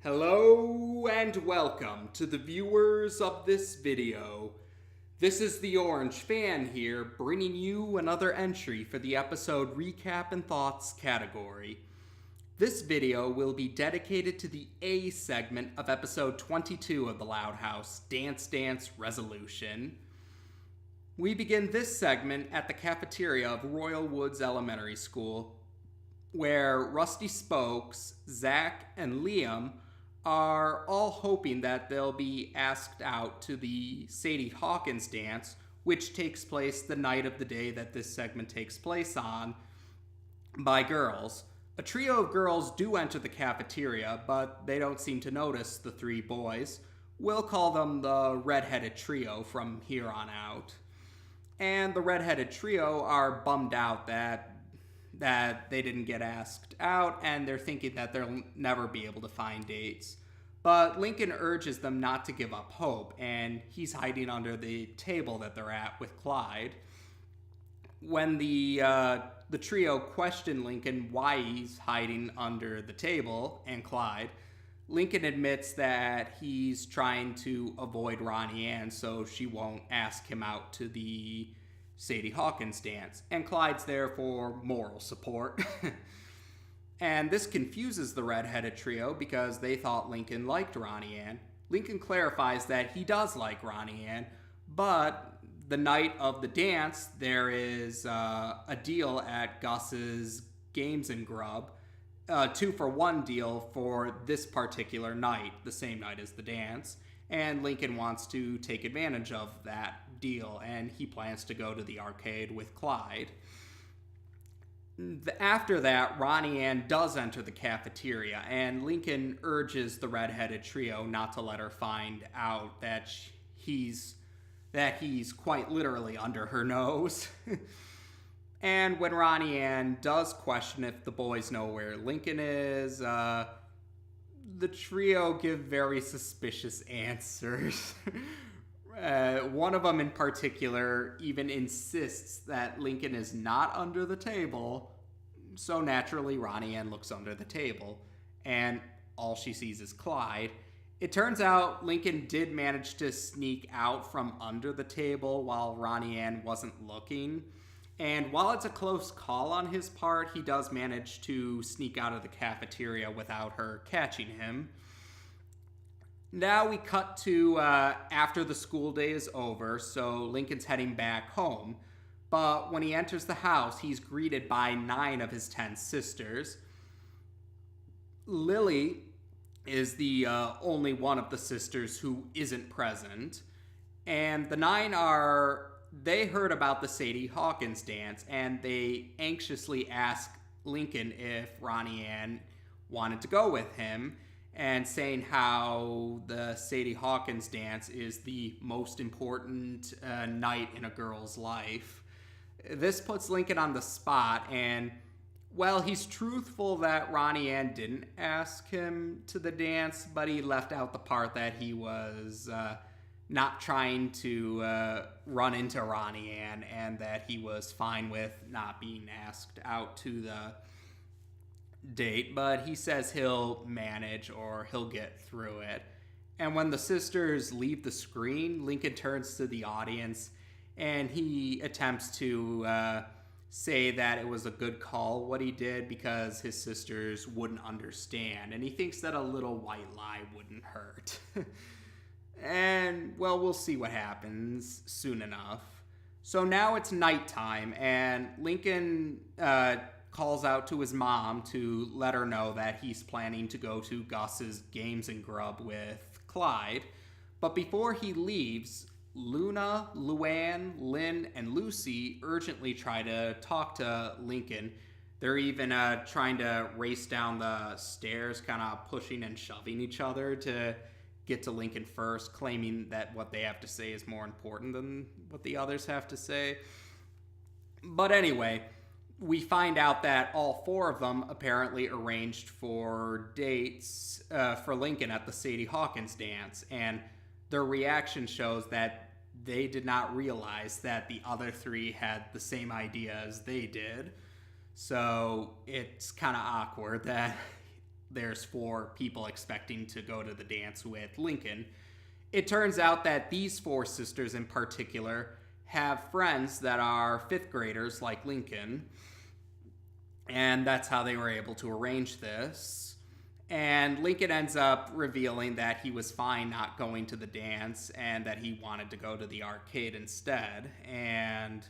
Hello and welcome to the viewers of this video. This is the Orange Fan here, bringing you another entry for the episode Recap and Thoughts category. This video will be dedicated to the A segment of episode 22 of the Loud House, Dance Dance Resolution. We begin this segment at the cafeteria of Royal Woods Elementary School, where Rusty Spokes, Zach, and Liam are all hoping that they'll be asked out to the Sadie Hawkins Dance, which takes place the night of the day that this segment takes place on, by girls. A trio of girls do enter the cafeteria, but they don't seem to notice the three boys. We'll call them the Red-Headed Trio from here on out. And the Red-Headed Trio are bummed out that they didn't get asked out, and they're thinking that they'll never be able to find dates. But Lincoln urges them not to give up hope, and he's hiding under the table that they're at with Clyde. When the trio question Lincoln why he's hiding under the table and Clyde, Lincoln admits that he's trying to avoid Ronnie Anne so she won't ask him out to the Sadie Hawkins Dance, and Clyde's there for moral support. And this confuses the Red-Headed Trio because they thought Lincoln liked Ronnie Anne. Lincoln clarifies that he does like Ronnie Anne, but the night of the dance, there is a deal at Gus's Games Grub, 2-for-1 deal for this particular night, the same night as the dance, and Lincoln wants to take advantage of that deal, and he plans to go to the arcade with Clyde. After that, Ronnie Anne does enter the cafeteria, and Lincoln urges the Red-Headed Trio not to let her find out that he's quite literally under her nose. And when Ronnie Anne does question if the boys know where Lincoln is, the trio give very suspicious answers. One of them in particular even insists that Lincoln is not under the table, so naturally Ronnie Anne looks under the table, and all she sees is Clyde. It turns out Lincoln did manage to sneak out from under the table while Ronnie Anne wasn't looking, and while it's a close call on his part, he does manage to sneak out of the cafeteria without her catching him. Now we cut to after the school day is over, so Lincoln's heading back home. But when he enters the house, he's greeted by 9 of his 10 sisters. Lily is the only one of the sisters who isn't present. And the 9 they heard about the Sadie Hawkins Dance, and they anxiously ask Lincoln if Ronnie Anne wanted to go with him, and saying how the Sadie Hawkins Dance is the most important night in a girl's life. This puts Lincoln on the spot, and, well, he's truthful that Ronnie Anne didn't ask him to the dance, but he left out the part that he was not trying to run into Ronnie Anne, and that he was fine with not being asked out to the date, but he says he'll manage or he'll get through it. And when the sisters leave the screen, Lincoln turns to the audience and he attempts to say that it was a good call what he did because his sisters wouldn't understand, and he thinks that a little white lie wouldn't hurt. And, well, we'll see what happens soon enough. So now it's nighttime, and Lincoln calls out to his mom to let her know that he's planning to go to Gus's Games Grub with Clyde. But before he leaves, Luna, Luan, Lynn, and Lucy urgently try to talk to Lincoln. They're even trying to race down the stairs, kind of pushing and shoving each other to get to Lincoln first, claiming that what they have to say is more important than what the others have to say. But anyway, we find out that all 4 of them apparently arranged for dates for Lincoln at the Sadie Hawkins Dance, and their reaction shows that they did not realize that the other 3 had the same idea as they did. So it's kind of awkward that there's 4 people expecting to go to the dance with Lincoln. It turns out that these 4 sisters in particular have friends that are 5th graders like Lincoln, and that's how they were able to arrange this. And Lincoln ends up revealing that he was fine not going to the dance and that he wanted to go to the arcade instead. And,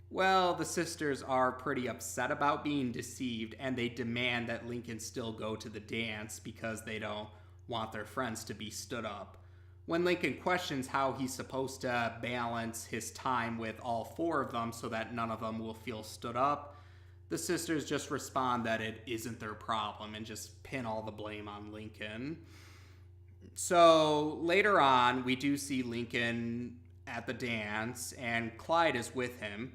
well, the sisters are pretty upset about being deceived, and they demand that Lincoln still go to the dance because they don't want their friends to be stood up. When Lincoln questions how he's supposed to balance his time with all 4 of them so that none of them will feel stood up, the sisters just respond that it isn't their problem and just pin all the blame on Lincoln. So later on, we do see Lincoln at the dance, and Clyde is with him.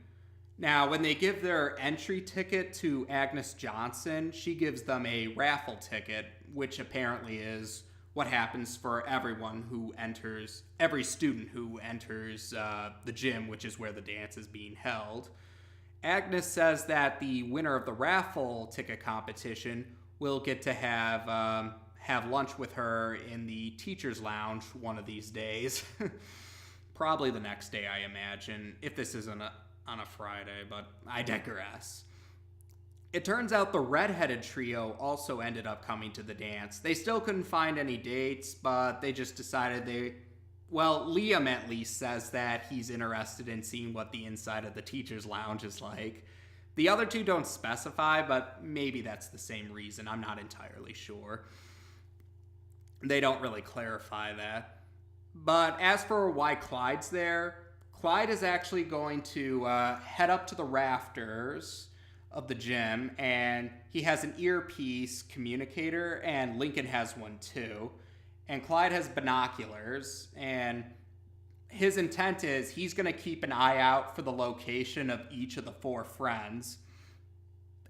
Now, when they give their entry ticket to Agnes Johnson, she gives them a raffle ticket, which apparently is what happens for every student who enters the gym, which is where the dance is being held. Agnes says that the winner of the raffle ticket competition will get to have lunch with her in the teacher's lounge one of these days. Probably the next day, I imagine, if this isn't on a Friday, but I digress. It turns out the redheaded trio also ended up coming to the dance. They still couldn't find any dates, but they just decided Liam at least says that he's interested in seeing what the inside of the teacher's lounge is like. The other 2 don't specify, but maybe that's the same reason. I'm not entirely sure. They don't really clarify that. But as for why Clyde's there, Clyde is actually going to head up to the rafters of the gym, and he has an earpiece communicator, and Lincoln has one too. And Clyde has binoculars, and his intent is he's going to keep an eye out for the location of each of the 4 friends.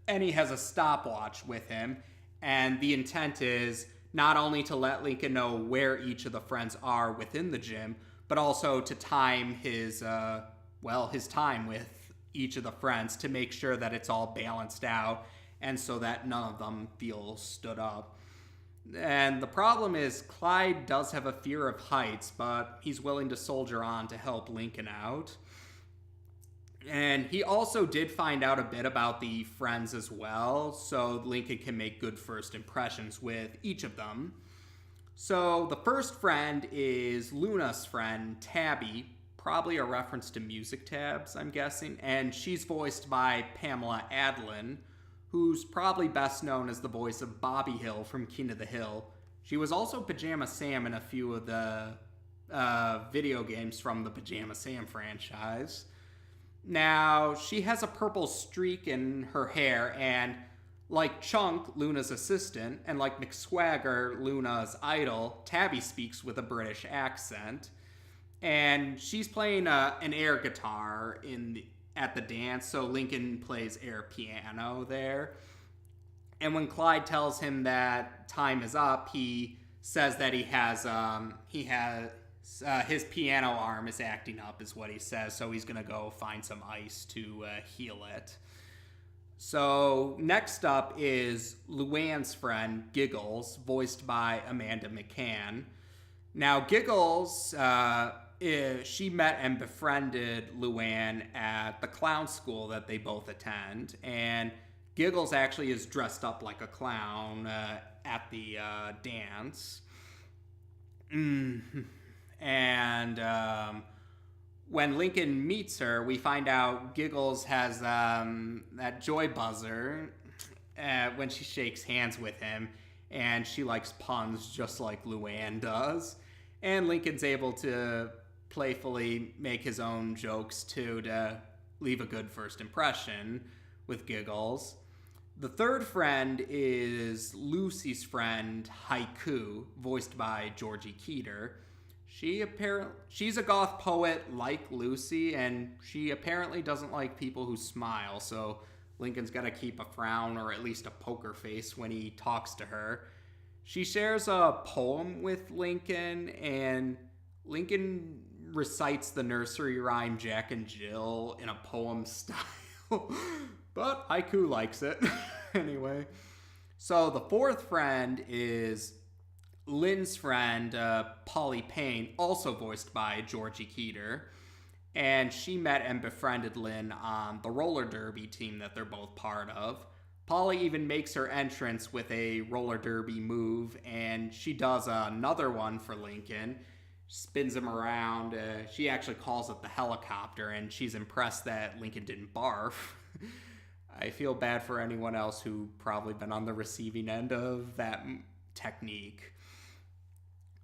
And he has a stopwatch with him, and the intent is not only to let Lincoln know where each of the friends are within the gym, but also to time his time with each of the friends to make sure that it's all balanced out and so that none of them feel stood up. And the problem is Clyde does have a fear of heights, but he's willing to soldier on to help Lincoln out. And he also did find out a bit about the friends as well, so Lincoln can make good first impressions with each of them. So the first friend is Luna's friend, Tabby, probably a reference to music tabs, I'm guessing, and she's voiced by Pamela Adlon, who's probably best known as the voice of Bobby Hill from King of the Hill. She was also Pajama Sam in a few of the video games from the Pajama Sam franchise. Now, she has a purple streak in her hair, and like Chunk, Luna's assistant, and like McSwagger, Luna's idol, Tabby speaks with a British accent. And she's playing an air guitar at the dance, so Lincoln plays air piano there. And when Clyde tells him that time is up, he says that his piano arm is acting up, is what he says, so he's going to go find some ice to heal it. So next up is Luan's friend, Giggles, voiced by Amanda McCann. Now, Giggles, she met and befriended Luan at the clown school that they both attend, and Giggles actually is dressed up like a clown at the dance. And when Lincoln meets her, we find out Giggles has that joy buzzer when she shakes hands with him, and she likes puns just like Luan does. And Lincoln's able to playfully make his own jokes too to leave a good first impression with Giggles. The third friend is Lucy's friend, Haiku, voiced by Georgie Keeter. She's a goth poet like Lucy, and she apparently doesn't like people who smile, so Lincoln's got to keep a frown or at least a poker face when he talks to her. She shares a poem with Lincoln, and Lincoln recites the nursery rhyme Jack and Jill in a poem style, but Haiku likes it. Anyway, So the fourth friend is Lynn's friend, Polly Payne, also voiced by Georgie Keeter. And she met and befriended Lynn on the roller derby team that they're both part of. Polly even makes her entrance with a roller derby move, and she does another one for Lincoln. Spins him around. She actually calls it the helicopter, and she's impressed that Lincoln didn't barf. I feel bad for anyone else who probably been on the receiving end of that technique.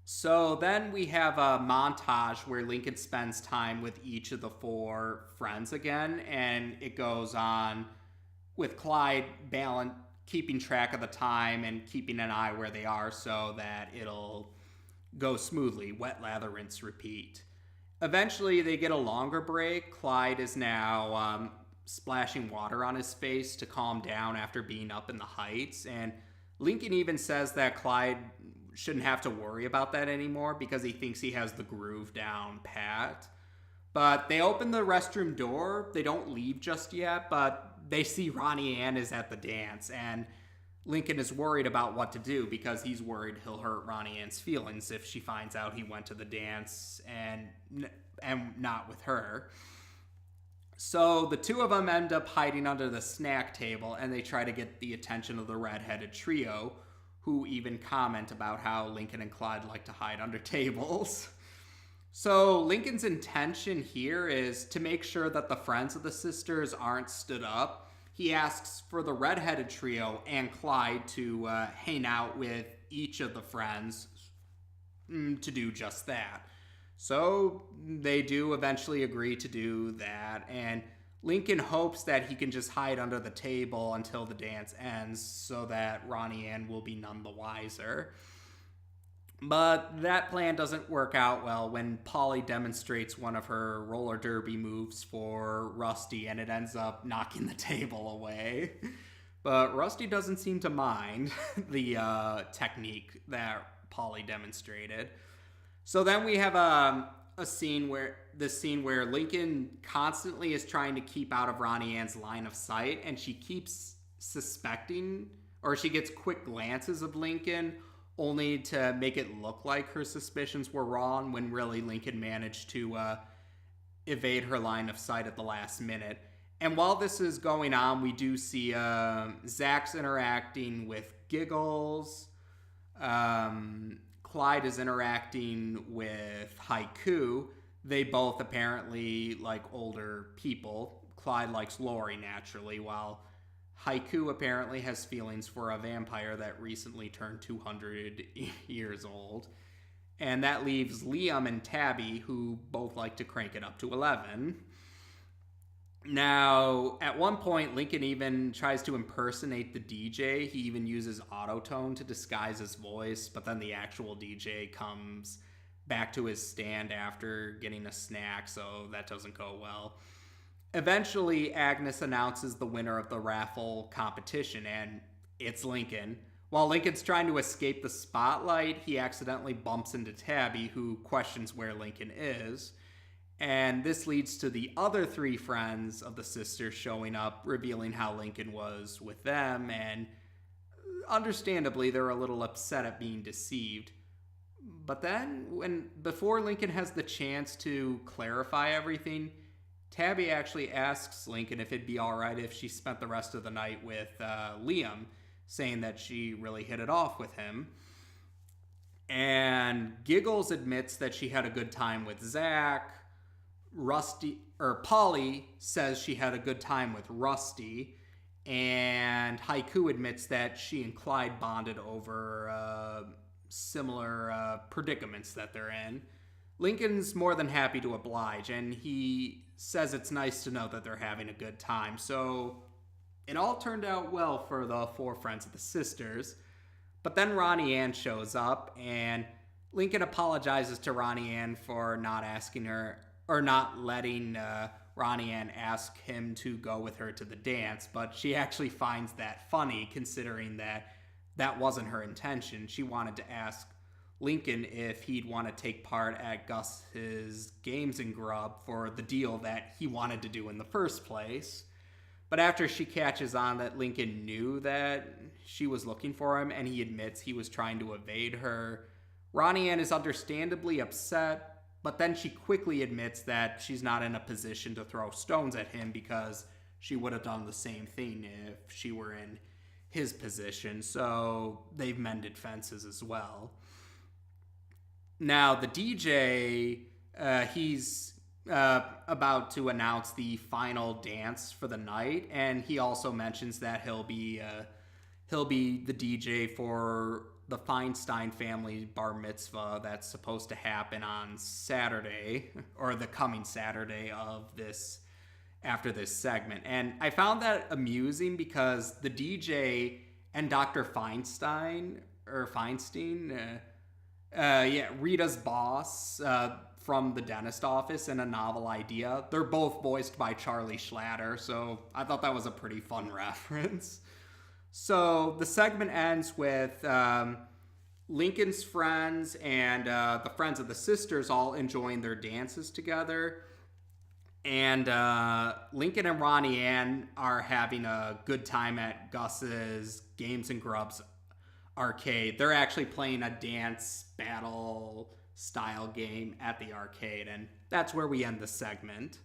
So then we have a montage where Lincoln spends time with each of the four friends again, and it goes on with Clyde keeping track of the time and keeping an eye where they are so that it'll go smoothly. Wet, lather, rinse, repeat. Eventually, they get a longer break. Clyde is now splashing water on his face to calm down after being up in the heights, and Lincoln even says that Clyde shouldn't have to worry about that anymore because he thinks he has the groove down pat. But they open the restroom door. They don't leave just yet, but they see Ronnie Anne is at the dance, and Lincoln is worried about what to do because he's worried he'll hurt Ronnie Anne's feelings if she finds out he went to the dance and not with her. So the two of them end up hiding under the snack table, and they try to get the attention of the red-headed trio, who even comment about how Lincoln and Clyde like to hide under tables. So Lincoln's intention here is to make sure that the friends of the sisters aren't stood up. He asks for the red-headed trio and Clyde to hang out with each of the friends to do just that. So they do eventually agree to do that, and Lincoln hopes that he can just hide under the table until the dance ends so that Ronnie Anne will be none the wiser. But that plan doesn't work out well when Polly demonstrates one of her roller derby moves for Rusty, and it ends up knocking the table away. But Rusty doesn't seem to mind the technique that Polly demonstrated. So then we have a scene where Lincoln constantly is trying to keep out of Ronnie Anne's line of sight, and she keeps suspecting, or she gets quick glances of Lincoln only to make it look like her suspicions were wrong when really Lincoln managed to evade her line of sight at the last minute. And while this is going on, we do see Zach's interacting with Giggles. Clyde is interacting with Haiku. They both apparently like older people. Clyde likes Lori naturally, while Haiku apparently has feelings for a vampire that recently turned 200 years old. And that leaves Liam and Tabby, who both like to crank it up to 11. Now, at one point, Lincoln even tries to impersonate the DJ. He even uses autotone to disguise his voice, but then the actual DJ comes back to his stand after getting a snack, so that doesn't go well. Eventually, Agnes announces the winner of the raffle competition, and it's Lincoln. While Lincoln's trying to escape the spotlight, he accidentally bumps into Tabby, who questions where Lincoln is. And this leads to the other three friends of the sisters showing up, revealing how Lincoln was with them, and understandably, they're a little upset at being deceived. But then, before Lincoln has the chance to clarify everything, Tabby actually asks Lincoln if it'd be alright if she spent the rest of the night with Liam, saying that she really hit it off with him. And Giggles admits that she had a good time with Zach. Polly says she had a good time with Rusty, and Haiku admits that she and Clyde bonded over similar predicaments that they're in. Lincoln's more than happy to oblige, and he says it's nice to know that they're having a good time. So it all turned out well for the four friends of the sisters. But then Ronnie Anne shows up, and Lincoln apologizes to Ronnie Anne for not letting Ronnie Anne ask him to go with her to the dance, but she actually finds that funny considering that wasn't her intention. She wanted to ask Lincoln if he'd want to take part at Gus's Games Grub for the deal that he wanted to do in the first place. But after she catches on that Lincoln knew that she was looking for him and he admits he was trying to evade her, Ronnie Anne is understandably upset, but then she quickly admits that she's not in a position to throw stones at him because she would have done the same thing if she were in his position, so they've mended fences as well. Now, the DJ, he's about to announce the final dance for the night, and he also mentions that he'll be the DJ for the Feinstein family bar mitzvah that's supposed to happen on Saturday, or the coming Saturday of this, after this segment. And I found that amusing because the DJ and Dr. Feinstein, Rita's boss from the dentist office in A Novel Idea, they're both voiced by Charlie Schlatter, so I thought that was a pretty fun reference. So the segment ends with Lincoln's friends and the friends of the sisters all enjoying their dances together. And Lincoln and Ronnie Anne are having a good time at Gus's Games and Grub's arcade. They're actually playing a dance battle style game at the arcade, and that's where we end the segment.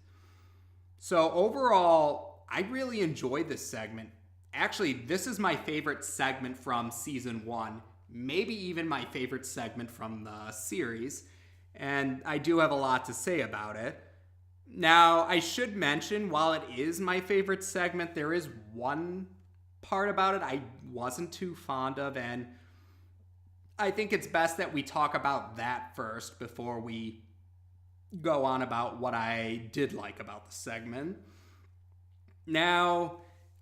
So overall, I really enjoyed this segment. Actually, this is my favorite segment from season 1, maybe even my favorite segment from the series, and I do have a lot to say about it. Now, I should mention, while it is my favorite segment, there is one part about it I wasn't too fond of, and I think it's best that we talk about that first before we go on about what I did like about the segment. Now,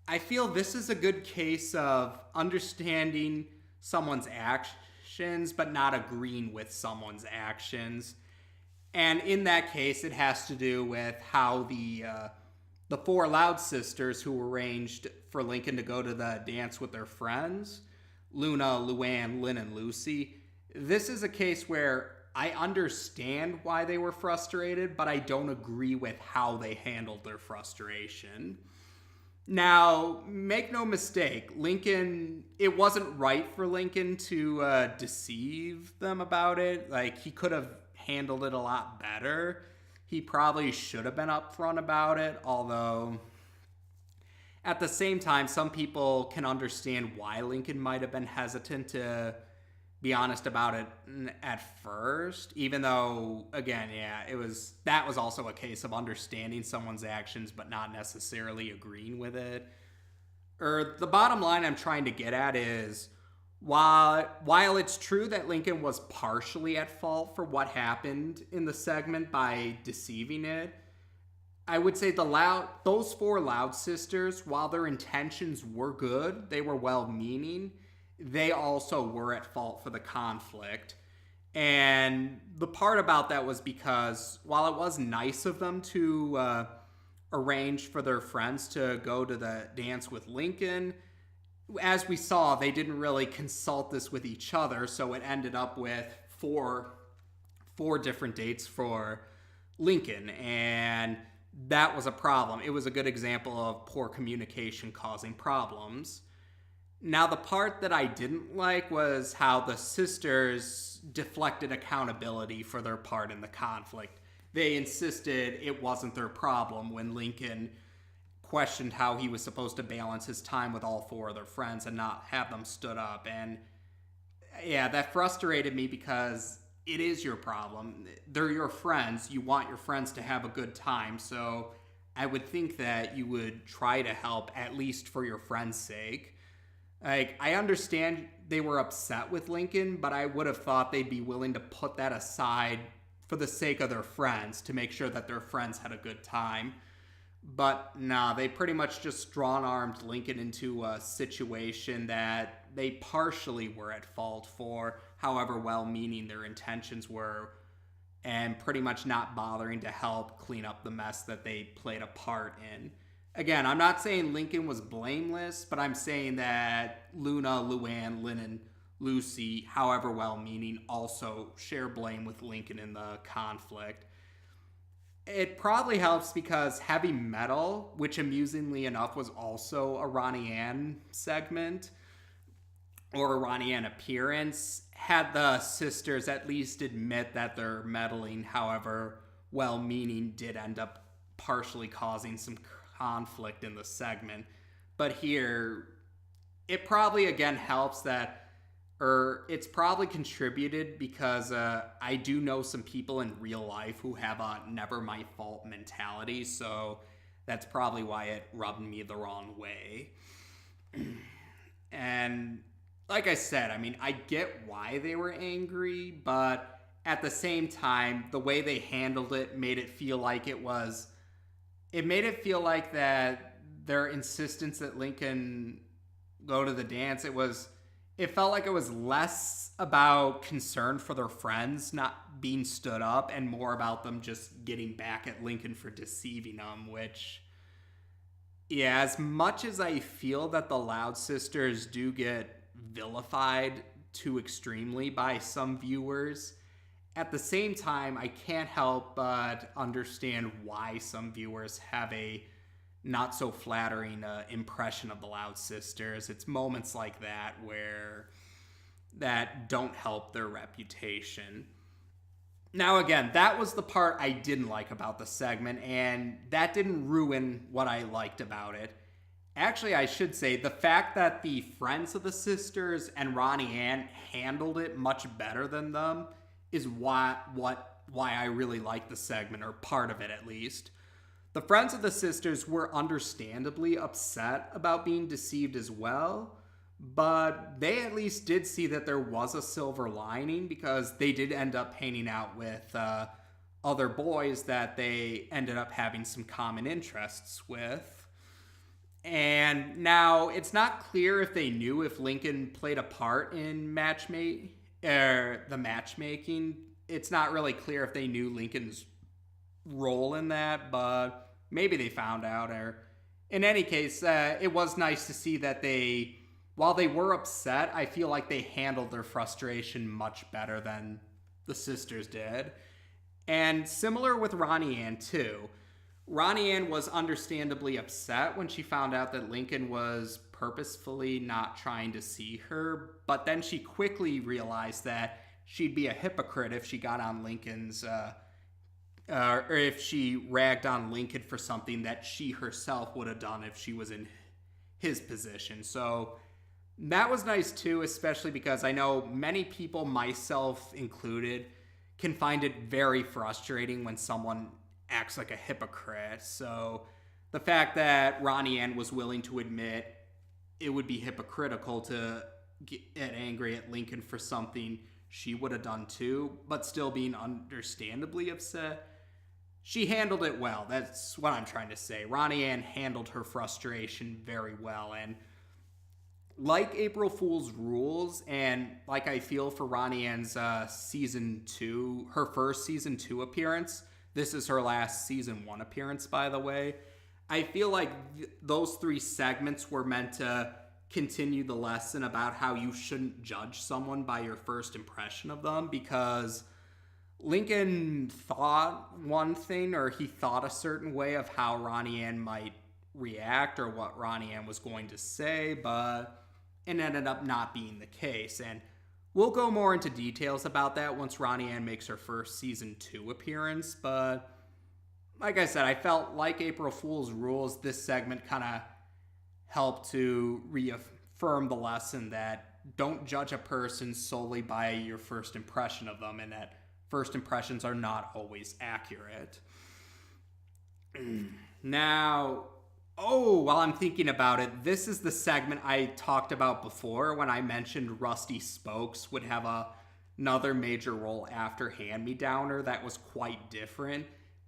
I feel this is a good case of understanding someone's actions but not agreeing with someone's actions. And in that case, it has to do with how the four Loud sisters who arranged for Lincoln to go to the dance with their friends, Luna, Luan, Lynn, and Lucy. This is a case where I understand why they were frustrated, but I don't agree with how they handled their frustration. Now, make no mistake, Lincoln, it wasn't right for Lincoln to deceive them about it. Like, he could have handled it a lot better. He probably should have been upfront about it, although at the same time, some people can understand why Lincoln might have been hesitant to be honest about it at first, even though, again, that was also a case of understanding someone's actions but not necessarily agreeing with it. Or the bottom line I'm trying to get at is, while it's true that Lincoln was partially at fault for what happened in the segment by deceiving it, I would say those four Loud sisters, while their intentions were good, they were well-meaning, they also were at fault for the conflict. And the part about that was because while it was nice of them to arrange for their friends to go to the dance with Lincoln, as we saw, they didn't really consult this with each other, so it ended up with four different dates for Lincoln, and that was a problem. It was a good example of poor communication causing problems. Now, the part that I didn't like was how the sisters deflected accountability for their part in the conflict. They insisted it wasn't their problem when Lincoln questioned how he was supposed to balance his time with all four of their friends and not have them stood up. And yeah, that frustrated me because it is your problem. They're your friends. You want your friends to have a good time. So I would think that you would try to help, at least for your friend's sake. Like, I understand they were upset with Lincoln, but I would have thought they'd be willing to put that aside for the sake of their friends, to make sure that their friends had a good time. But nah, they pretty much just strong-armed Lincoln into a situation that they partially were at fault for, however well-meaning their intentions were, and pretty much not bothering to help clean up the mess that they played a part in. Again, I'm not saying Lincoln was blameless, but I'm saying that Luna, Luan, Lynn, and Lucy, however well-meaning, also share blame with Lincoln in the conflict. It probably helps because heavy metal, which amusingly enough was also a Ronnie Anne segment or a Ronnie Anne appearance, had the sisters at least admit that their meddling, however well meaning, did end up partially causing some conflict in the segment. But here, it probably again helps that, or it's probably contributed because I do know some people in real life who have a never my fault mentality, so that's probably why it rubbed me the wrong way. And like I said, I mean, I get why they were angry, but at the same time, the way they handled it made it feel like it made it feel like that their insistence that Lincoln go to the dance, it felt like it was less about concern for their friends not being stood up and more about them just getting back at Lincoln for deceiving them, which, yeah, as much as I feel that the Loud Sisters do get vilified too extremely by some viewers, at the same time, I can't help but understand why some viewers have a not so flattering impression of the Loud Sisters. It's moments like that don't help their reputation. Now again, that was the part I didn't like about the segment, and that didn't ruin what I liked about it. Actually, I should say the fact that the friends of the sisters and Ronnie Anne handled it much better than them is why I really like the segment, or part of it at least. The friends of the sisters were understandably upset about being deceived as well, but they at least did see that there was a silver lining because they did end up hanging out with other boys that they ended up having some common interests with. And now it's not clear if they knew if Lincoln played a part in the matchmaking. It's not really clear if they knew Lincoln's role in that, but maybe they found out. Or in any case, it was nice to see that while they were upset, I feel like they handled their frustration much better than the sisters did. And similar with Ronnie Anne too. Ronnie Anne was understandably upset when she found out that Lincoln was purposefully not trying to see her, but then she quickly realized that she'd be a hypocrite if she got on Lincoln's or if she ragged on Lincoln for something that she herself would have done if she was in his position. So that was nice too, especially because I know many people, myself included, can find it very frustrating when someone acts like a hypocrite. So the fact that Ronnie Anne was willing to admit it would be hypocritical to get angry at Lincoln for something she would have done too, but still being understandably upset, she handled it well. That's what I'm trying to say. Ronnie Anne handled her frustration very well, and like April Fool's Rules, and like I feel for Ronnie Anne's season 2, her first season 2 appearance, this is her last season 1 appearance, by the way, I feel like those 3 segments were meant to continue the lesson about how you shouldn't judge someone by your first impression of them, because Lincoln thought one thing, or he thought a certain way of how Ronnie Anne might react or what Ronnie Anne was going to say, but it ended up not being the case. And we'll go more into details about that once Ronnie Anne makes her first season 2 appearance, but like I said, I felt like April Fool's Rules, this segment kind of helped to reaffirm the lesson that don't judge a person solely by your first impression of them, and that first impressions are not always accurate. Now, while I'm thinking about it, this is the segment I talked about before when I mentioned Rusty Spokes would have another major role after Hand Me Downer that was quite different.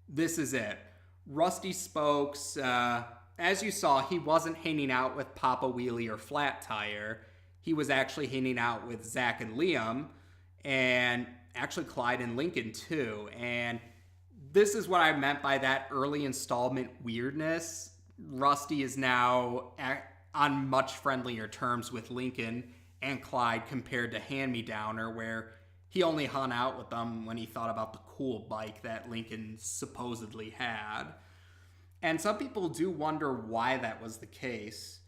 This is it. Rusty Spokes, as you saw, he wasn't hanging out with Papa Wheelie or Flat Tire. He was actually hanging out with Zach and Liam, and actually Clyde and Lincoln too. And this is what I meant by that early installment weirdness. Rusty is now on much friendlier terms with Lincoln and Clyde compared to Hand Me Downer, where he only hung out with them when he thought about the cool bike that Lincoln supposedly had. And some people do wonder why that was the case.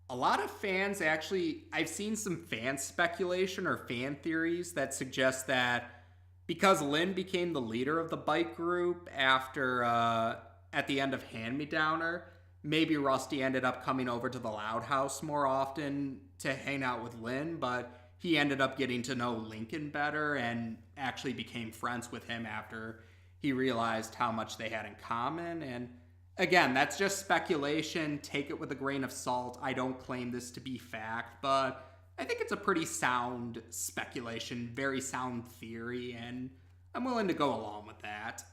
A lot of fans actually, I've seen some fan speculation or fan theories that suggest that because Lynn became the leader of the bike group after, at the end of Hand Me Downer, maybe Rusty ended up coming over to the Loud House more often to hang out with Lynn, but he ended up getting to know Lincoln better and actually became friends with him after he realized how much they had in common. And again, that's just speculation. Take it with a grain of salt. I don't claim this to be fact, but I think it's a pretty sound speculation, very sound theory, and I'm willing to go along with that.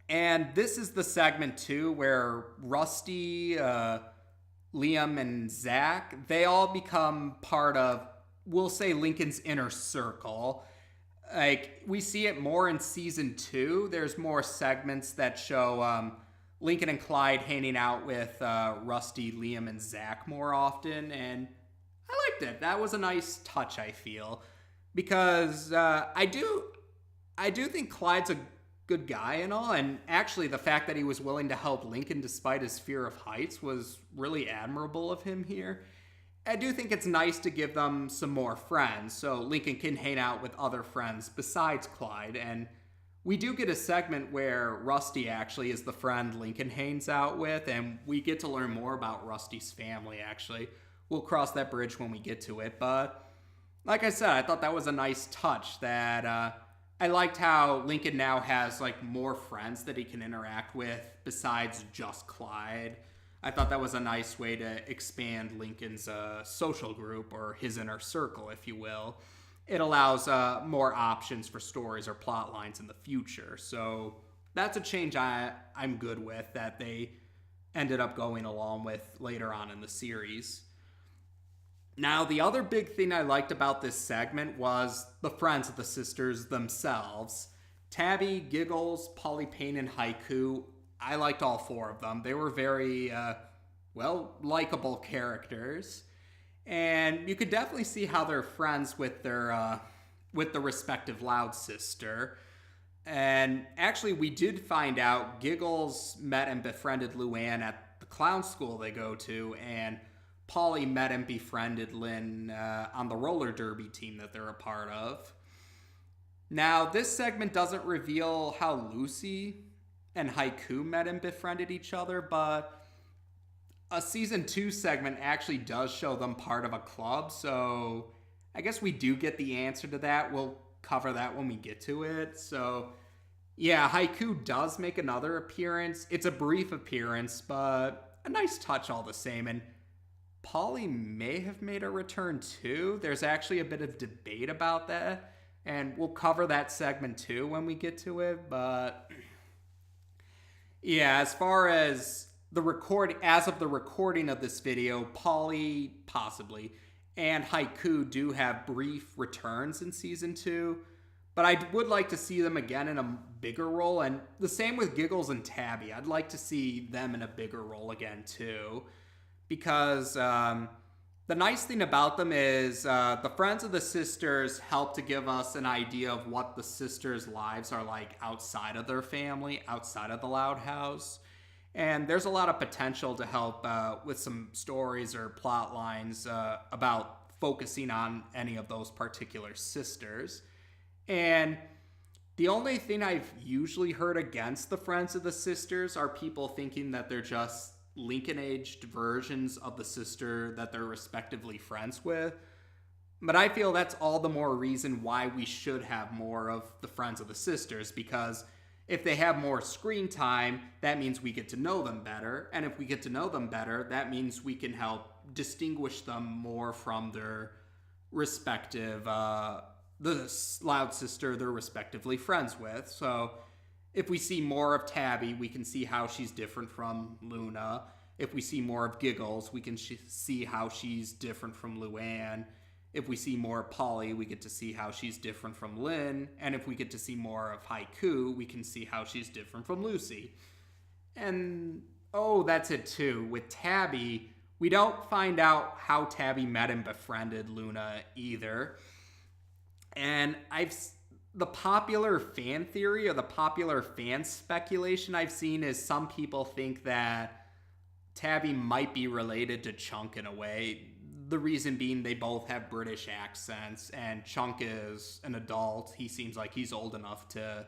And this is the segment, too, where Rusty, Liam, and Zach, they all become part of, we'll say, Lincoln's inner circle. Like, we see it more in season 2. There's more segments that show Lincoln and Clyde hanging out with Rusty, Liam, and Zach more often, and I liked it. That was a nice touch, I feel, because I do think Clyde's a good guy and all, and actually the fact that he was willing to help Lincoln despite his fear of heights was really admirable of him here. I do think it's nice to give them some more friends, so Lincoln can hang out with other friends besides Clyde, and we do get a segment where Rusty actually is the friend Lincoln hangs out with, and we get to learn more about Rusty's family, actually. We'll cross that bridge when we get to it, but like I said, I thought that was a nice touch that I liked how Lincoln now has like more friends that he can interact with besides just Clyde. I thought that was a nice way to expand Lincoln's social group, or his inner circle, if you will. It allows more options for stories or plot lines in the future. So that's a change I'm good with, that they ended up going along with later on in the series. Now, the other big thing I liked about this segment was the friends of the sisters themselves. Tabby, Giggles, Polly, Pain, and Haiku. I liked all 4 of them. They were very, likable characters. And you could definitely see how they're friends with their, with the respective Loud sister. And actually, we did find out Giggles met and befriended Luan at the clown school they go to, and Polly met and befriended Lynn on the roller derby team that they're a part of. Now, this segment doesn't reveal how Lucy and Haiku met and befriended each other, but a season 2 segment actually does show them part of a club, so I guess we do get the answer to that. We'll cover that when we get to it. So, yeah, Haiku does make another appearance. It's a brief appearance, but a nice touch all the same, and Polly may have made a return too. There's actually a bit of debate about that, and we'll cover that segment too when we get to it. But yeah, as far as the as of the recording of this video, Polly possibly and Haiku do have brief returns in season 2, but I would like to see them again in a bigger role, and the same with Giggles and Tabby. I'd like to see them in a bigger role again too. Because the nice thing about them is the friends of the sisters help to give us an idea of what the sisters' lives are like outside of their family, outside of the Loud House. And there's a lot of potential to help with some stories or plot lines about focusing on any of those particular sisters. And the only thing I've usually heard against the friends of the sisters are people thinking that they're just Lincoln-aged versions of the sister that they're respectively friends with. But I feel that's all the more reason why we should have more of the friends of the sisters, because if they have more screen time, that means we get to know them better. And if we get to know them better, that means we can help distinguish them more from their respective, the Loud sister they're respectively friends with. So if we see more of Tabby, we can see how she's different from Luna. If we see more of Giggles, we can see how she's different from Luan. If we see more of Polly, we get to see how she's different from Lynn. And if we get to see more of Haiku, we can see how she's different from Lucy. And, that's it too. With Tabby, we don't find out how Tabby met and befriended Luna either. And the popular fan theory or the popular fan speculation I've seen is some people think that Tabby might be related to Chunk in a way. The reason being they both have British accents, and Chunk is an adult. He seems like he's old enough to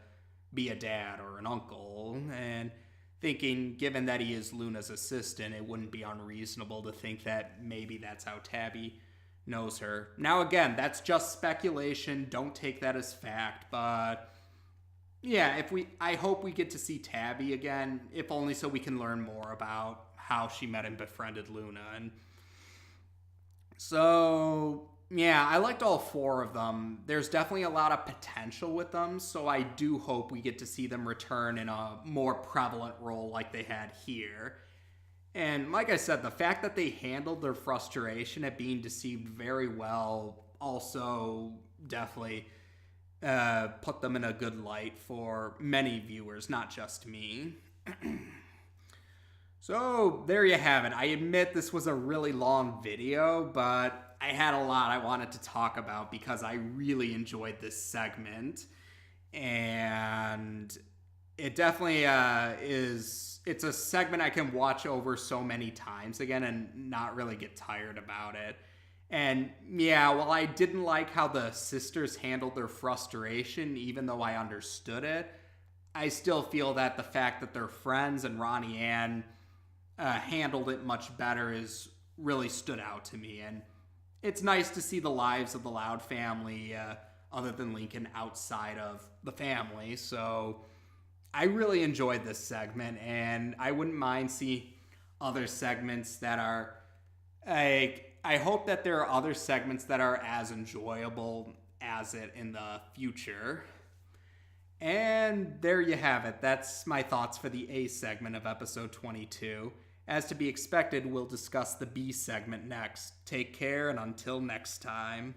be a dad or an uncle. And thinking, given that he is Luna's assistant, it wouldn't be unreasonable to think that maybe that's how Tabby knows her. Now, again, that's just speculation. Don't take that as fact, but yeah, I hope we get to see Tabby again, if only so we can learn more about how she met and befriended Luna. And so, yeah, I liked all four of them. There's definitely a lot of potential with them, so I do hope we get to see them return in a more prevalent role like they had here. And like I said, the fact that they handled their frustration at being deceived very well also definitely put them in a good light for many viewers, not just me. So there you have it. I admit this was a really long video, but I had a lot I wanted to talk about because I really enjoyed this segment. And it definitely it's a segment I can watch over so many times again and not really get tired about it. And yeah, while I didn't like how the sisters handled their frustration, even though I understood it, I still feel that the fact that they're friends and Ronnie Anne handled it much better is really stood out to me. And it's nice to see the lives of the Loud family, other than Lincoln, outside of the family. So I really enjoyed this segment, and I wouldn't mind seeing other segments that are I hope that there are other segments that are as enjoyable as it in the future. And there you have it. That's my thoughts for the A segment of episode 22. As to be expected, we'll discuss the B segment next. Take care, and until next time.